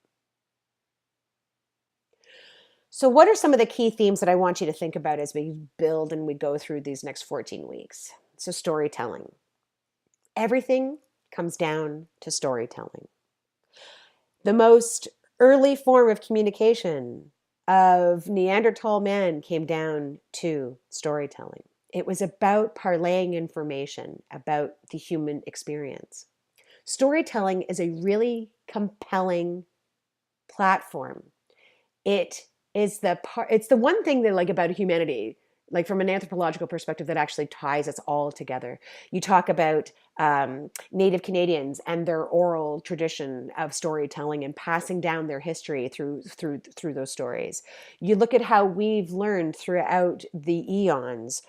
So, what are some of the key themes that I want you to think about as we build and we go through these next 14 weeks? So, storytelling. Everything comes down to storytelling. The most early form of communication of Neanderthal man came down to storytelling. It was about parlaying information about the human experience. Storytelling is a really compelling platform. It is it's the one thing that like about humanity, like from an anthropological perspective, that actually ties us all together. You talk about Native Canadians and their oral tradition of storytelling and passing down their history through those stories. You look at how we've learned throughout the eons.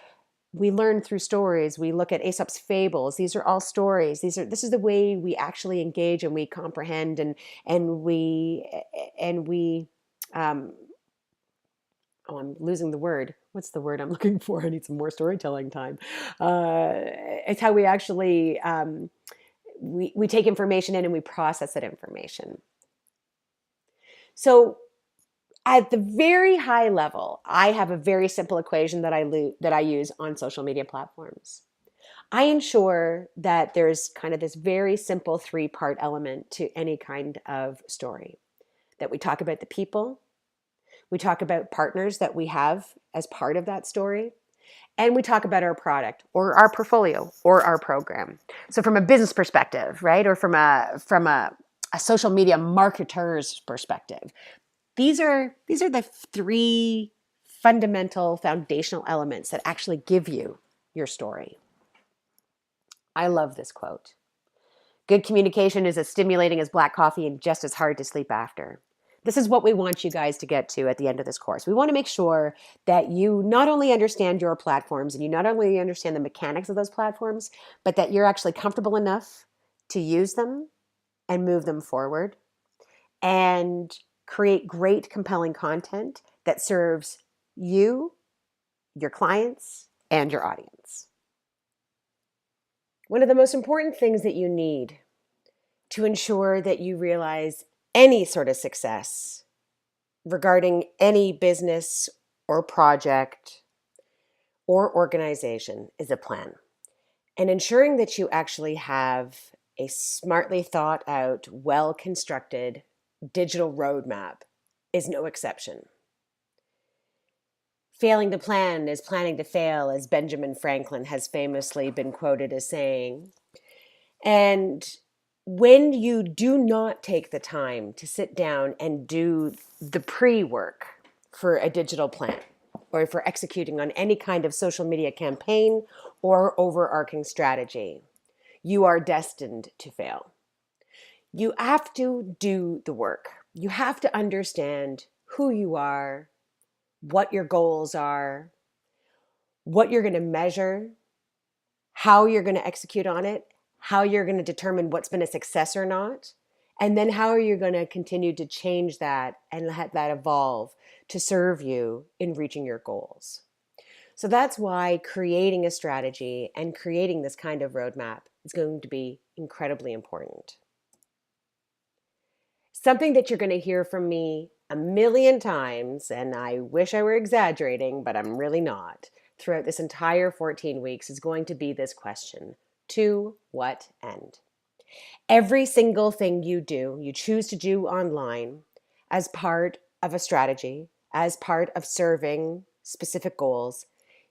We learn through stories. We look at Aesop's fables. These are all stories. This is the way we actually engage and we comprehend and we um, oh, I'm losing the word. What's the word I'm looking for? I need some more storytelling time. It's how we actually we take information in and we process that information. So at the very high level, I have a very simple equation that I use on social media platforms. I ensure that there's kind of this very simple three-part element to any kind of story. That we talk about the people, we talk about partners that we have as part of that story, and we talk about our product or our portfolio or our program. So from a business perspective, right, or from a social media marketer's perspective, these are the three fundamental foundational elements that actually give you your story. I love this quote. Good communication is as stimulating as black coffee and just as hard to sleep after. This is what we want you guys to get to at the end of this course. We want to make sure that you not only understand your platforms and you not only understand the mechanics of those platforms, but that you're actually comfortable enough to use them and move them forward and create great, compelling content that serves you, your clients, and your audience. One of the most important things that you need to ensure that you realize any sort of success regarding any business or project or organization is a plan. And ensuring that you actually have a smartly thought out, well constructed digital roadmap is no exception. Failing to plan is planning to fail, as Benjamin Franklin has famously been quoted as saying. And when you do not take the time to sit down and do the pre-work for a digital plan or for executing on any kind of social media campaign or overarching strategy, you are destined to fail. You have to do the work. You have to understand who you are, what your goals are, what you're going to measure, how you're going to execute on it, how you're going to determine what's been a success or not, and then how are you going to continue to change that and let that evolve to serve you in reaching your goals. So that's why creating a strategy and creating this kind of roadmap is going to be incredibly important. Something that you're going to hear from me a million times, and I wish I were exaggerating, but I'm really not, throughout this entire 14 weeks is going to be this question: to what end? Every single thing you choose to do online as part of a strategy, as part of serving specific goals,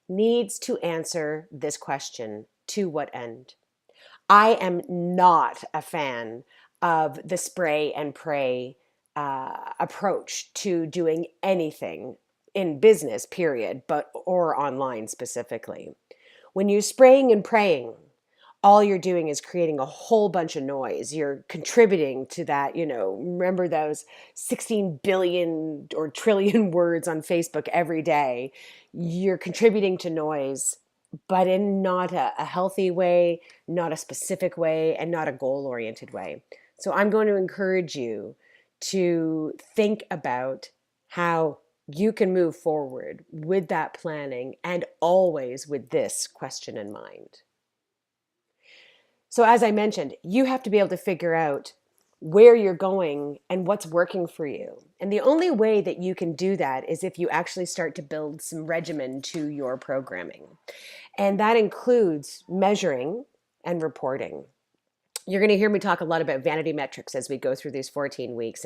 needs to answer this question: to what end? I am not a fan of the spray and pray approach to doing anything in business, period, but or online specifically. When you're spraying and praying, all you're doing is creating a whole bunch of noise. You're contributing to that, remember those 16 billion or trillion words on Facebook every day. You're contributing to noise, but in not a healthy way, not a specific way, and not a goal-oriented way. So I'm going to encourage you to think about how you can move forward with that planning, and always with this question in mind. So as I mentioned, you have to be able to figure out where you're going and what's working for you. And the only way that you can do that is if you actually start to build some regimen to your programming. And that includes measuring and reporting. You're going to hear me talk a lot about vanity metrics as we go through these 14 weeks.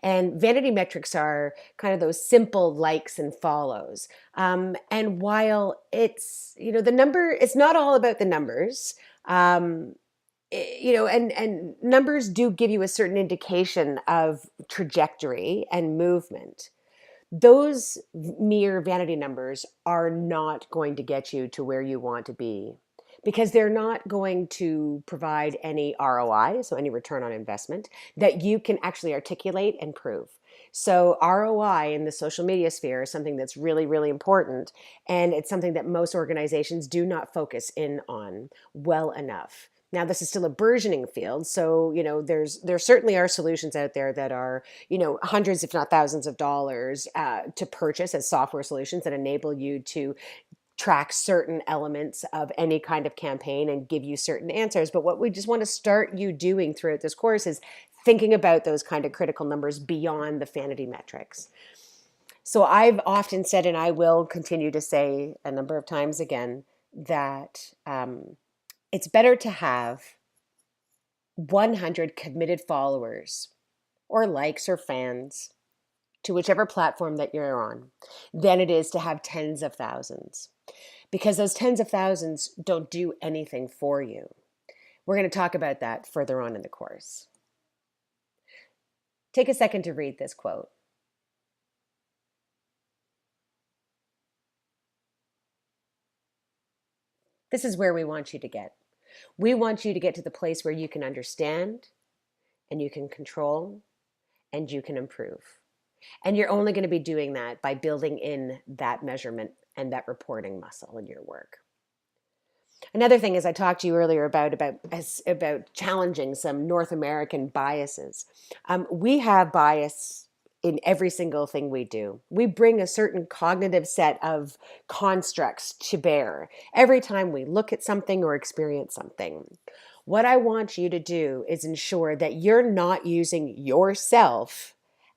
And vanity metrics are kind of those simple likes and follows. And while it's, the number, it's not all about the numbers. And numbers do give you a certain indication of trajectory and movement. Those mere vanity numbers are not going to get you to where you want to be, because they're not going to provide any ROI, so any return on investment, that you can actually articulate and prove. So ROI in the social media sphere is something that's really, really important, and it's something that most organizations do not focus in on well enough. Now, this is still a burgeoning field, so there certainly are solutions out there that are hundreds, if not thousands, of dollars to purchase as software solutions that enable you to track certain elements of any kind of campaign and give you certain answers. But what we just want to start you doing throughout this course is thinking about those kind of critical numbers beyond the vanity metrics. So I've often said, and I will continue to say a number of times again, that it's better to have 100 committed followers or likes or fans to whichever platform that you're on than it is to have tens of thousands, because those tens of thousands don't do anything for you. We're going to talk about that further on in the course. Take a second to read this quote. This is where we want you to get. We want you to get to the place where you can understand and you can control and you can improve. And you're only going to be doing that by building in that measurement and that reporting muscle in your work. Another thing is, I talked to you earlier about challenging some North American biases. We have bias in every single thing we do. We bring a certain cognitive set of constructs to bear every time we look at something or experience something. What I want you to do is ensure that you're not using yourself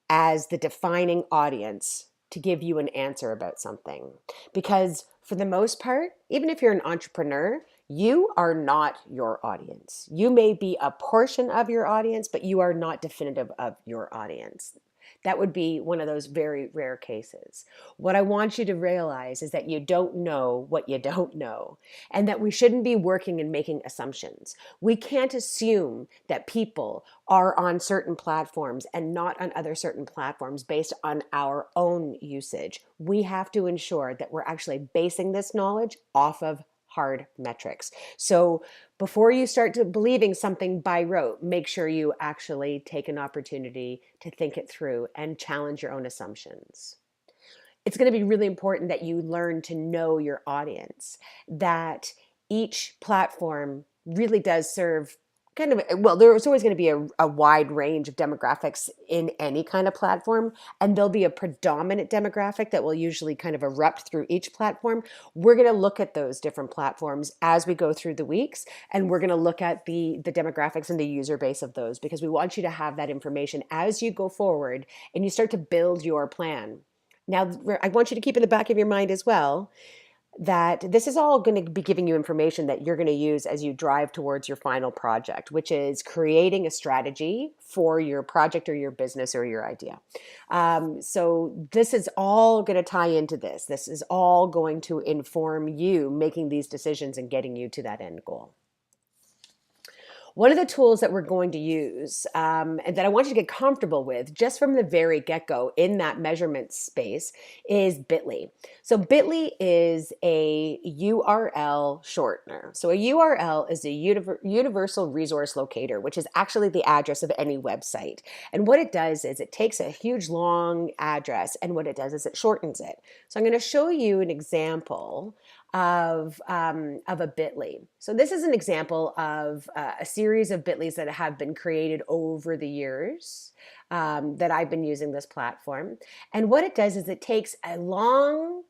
as the defining audience to give you an answer about something. Because for the most part, even if you're an entrepreneur, you are not your audience. You may be a portion of your audience, but you are not definitive of your audience. That would be one of those very rare cases. What I want you to realize is that you don't know what you don't know, and that we shouldn't be working and making assumptions. We can't assume that people are on certain platforms and not on other certain platforms based on our own usage. We have to ensure that we're actually basing this knowledge off of hard metrics. So before you start to believing something by rote, make sure you actually take an opportunity to think it through and challenge your own assumptions. It's going to be really important that you learn to know your audience, that each platform really does serve there's always going to be a wide range of demographics in any kind of platform, and there'll be a predominant demographic that will usually kind of erupt through each platform. We're going to look at those different platforms as we go through the weeks, and we're going to look at the demographics and the user base of those, because we want you to have that information as you go forward and you start to build your plan. Now, I want you to keep in the back of your mind as well, that this is all going to be giving you information that you're going to use as you drive towards your final project, which is creating a strategy for your project or your business or your idea. So this is all going to tie into this. This is all going to inform you making these decisions and getting you to that end goal. One of the tools that we're going to use and that I want you to get comfortable with just from the very get-go in that measurement space is Bitly. So Bitly is a URL shortener. So a URL is a universal resource locator, which is actually the address of any website. And what it does is it takes a huge long address, and what it does is it shortens it. So I'm going to show you an example of a Bitly. So this is an example of a series of Bitlys that have been created over the years that I've been using this platform. And what it does is it takes a long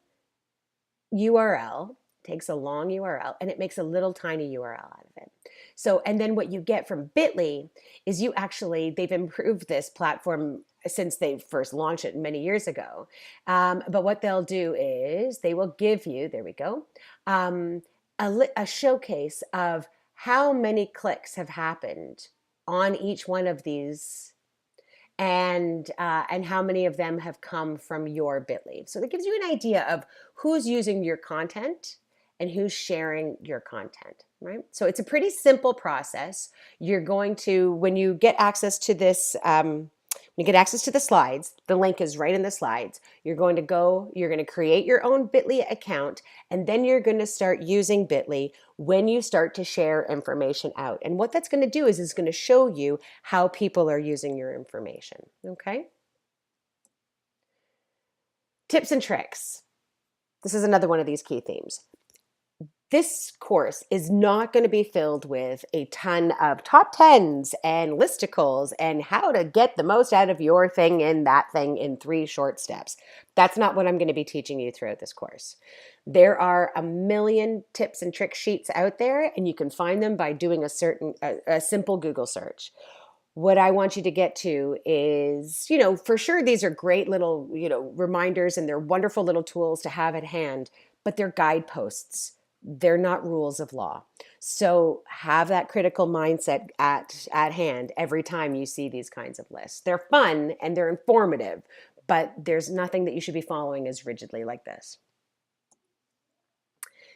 URL, and it makes a little tiny URL out of it. So, and then what you get from Bitly is they've improved this platform since they first launched it many years ago. But what they'll do is they will give you, there we go, a showcase of how many clicks have happened on each one of these and how many of them have come from your Bitly. So that gives you an idea of who's using your content and who's sharing your content, right? So it's a pretty simple process. You're going to, when you get access to this, when you get access to the slides, the link is right in the slides. You're going to create your own Bitly account, and then you're going to start using Bitly when you start to share information out. And what that's going to do is it's going to show you how people are using your information, okay? Tips and tricks. This is another one of these key themes. This course is not going to be filled with a ton of top tens and listicles and how to get the most out of your thing and that thing in 3 short steps. That's not what I'm going to be teaching you throughout this course. There are a million tips and trick sheets out there, and you can find them by doing a simple Google search. What I want you to get to is, for sure, these are great little, reminders, and they're wonderful little tools to have at hand, but they're guideposts. They're not rules of law. So have that critical mindset at hand every time you see these kinds of lists. They're fun and they're informative, but there's nothing that you should be following as rigidly like this.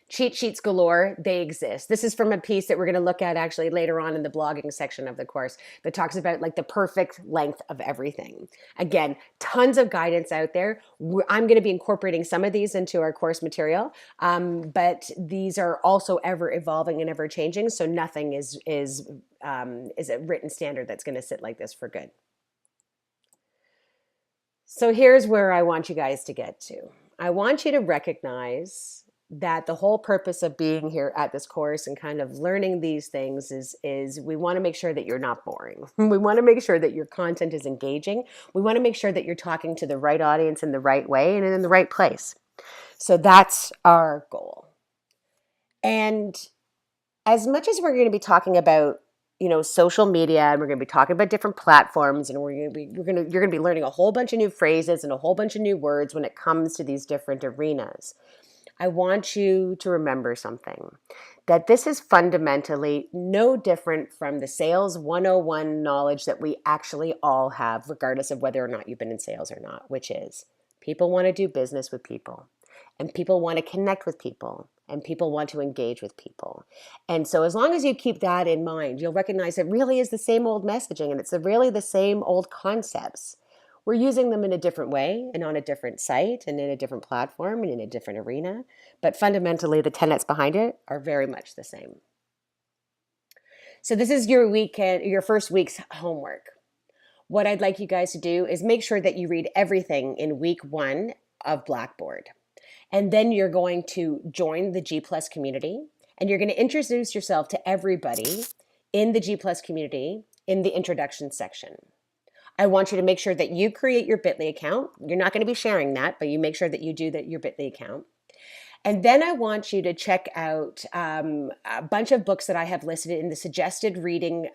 Cheat sheets galore, they exist. This is from a piece that we're going to look at actually later on in the blogging section of the course that talks about like the perfect length of everything. Again, tons of guidance out there. I'm going to be incorporating some of these into our course material, but these are also ever evolving and ever changing. So nothing is a written standard that's going to sit like this for good. So here's where I want you guys to get to. I want you to recognize that the whole purpose of being here at this course and kind of learning these things is we want to make sure that you're not boring. We want to make sure that your content is engaging. We want to make sure that you're talking to the right audience in the right way and in the right place. So that's our goal. And as much as we're going to be talking about social media, and we're going to be talking about different platforms, and you're going to be learning a whole bunch of new phrases and a whole bunch of new words when it comes to these different arenas, I want you to remember something, that this is fundamentally no different from the sales 101 knowledge that we actually all have, regardless of whether or not you've been in sales or not, which is people want to do business with people, and people want to connect with people, and people want to engage with people. And so as long as you keep that in mind, you'll recognize it really is the same old messaging, and it's really the same old concepts. We're using them in a different way and on a different site and in a different platform and in a different arena. But fundamentally, the tenets behind it are very much the same. So this is your first week's homework. What I'd like you guys to do is make sure that you read everything in week 1 of Blackboard. And then you're going to join the G+ community, and you're going to introduce yourself to everybody in the G+ community in the introduction section. I want you to make sure that you create your Bitly account. You're not going to be sharing that, but you make sure that you do your Bitly account. And then I want you to check out a bunch of books that I have listed in the suggested reading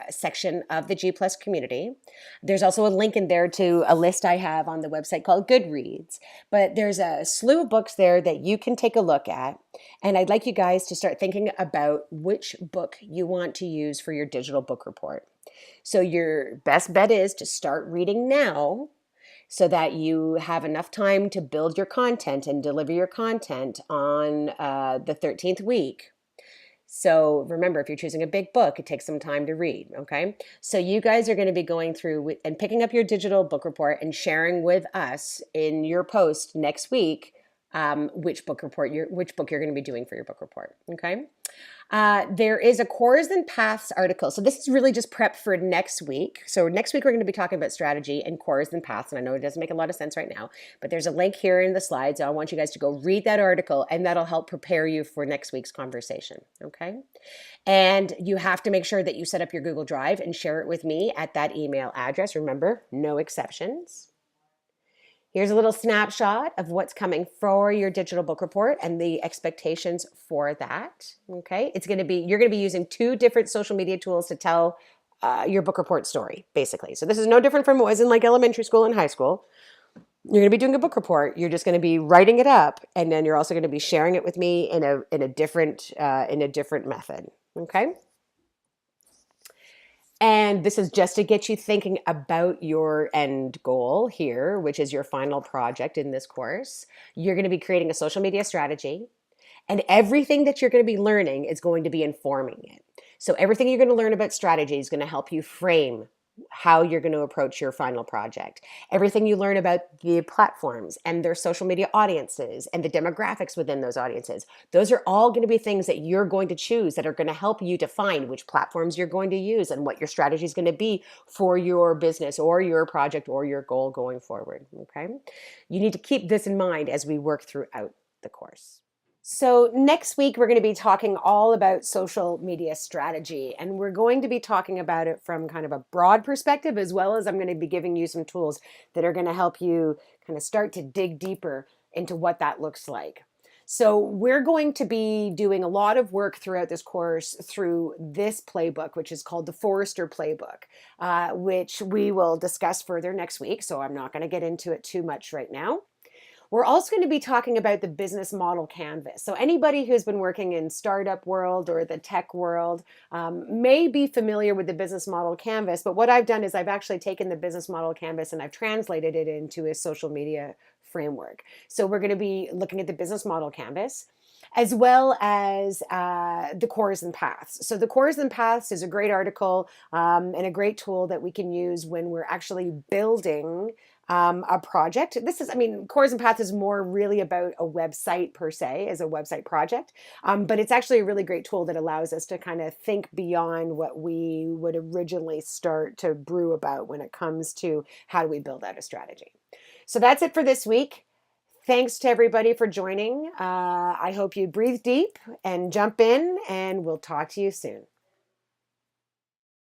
section of the G Plus community. There's also a link in there to a list I have on the website called Goodreads. But there's a slew of books there that you can take a look at. And I'd like you guys to start thinking about which book you want to use for your digital book report. So your best bet is to start reading now so that you have enough time to build your content and deliver your content on the 13th week. So remember, if you're choosing a big book, it takes some time to read, okay? So you guys are going to be going through and picking up your digital book report and sharing with us in your post next week which book you're going to be doing for your book report, okay? There is a Cores and Paths article. So this is really just prep for next week. So next week, we're going to be talking about strategy and Cores and Paths. And I know it doesn't make a lot of sense right now, but there's a link here in the slides. So I want you guys to go read that article, and that'll help prepare you for next week's conversation. Okay. And you have to make sure that you set up your Google Drive and share it with me at that email address. Remember, no exceptions. Here's a little snapshot of what's coming for your digital book report and the expectations for that. Okay, you're going to be using 2 different social media tools to tell your book report story, basically. So this is no different from what was in like elementary school and high school. You're going to be doing a book report. You're just going to be writing it up, and then you're also going to be sharing it with me in a different method. Okay. And this is just to get you thinking about your end goal here, which is your final project in this course. You're going to be creating a social media strategy, and everything that you're going to be learning is going to be informing it. So everything you're going to learn about strategy is going to help you frame how you're going to approach your final project. Everything you learn about the platforms and their social media audiences and the demographics within those audiences, those are all going to be things that you're going to choose that are going to help you define which platforms you're going to use and what your strategy is going to be for your business or your project or your goal going forward. Okay. You need to keep this in mind as we work throughout the course. So next week, we're going to be talking all about social media strategy, and we're going to be talking about it from kind of a broad perspective, as well as I'm going to be giving you some tools that are going to help you kind of start to dig deeper into what that looks like. So we're going to be doing a lot of work throughout this course through this playbook, which is called the Forrester Playbook, which we will discuss further next week. So I'm not going to get into it too much right now. We're also going to be talking about the business model canvas. So anybody who's been working in startup world or the tech world may be familiar with the business model canvas, but what I've done is I've actually taken the business model canvas and I've translated it into a social media framework. So we're going to be looking at the business model canvas, as well as the Cores and Paths. So the Cores and Paths is a great article and a great tool that we can use when we're actually building a project. Cores and Paths is more really about a website per se, as a website project, but it's actually a really great tool that allows us to kind of think beyond what we would originally start to brew about when it comes to how do we build out a strategy. So that's it for this week. Thanks to everybody for joining. I hope you breathe deep and jump in, and we'll talk to you soon.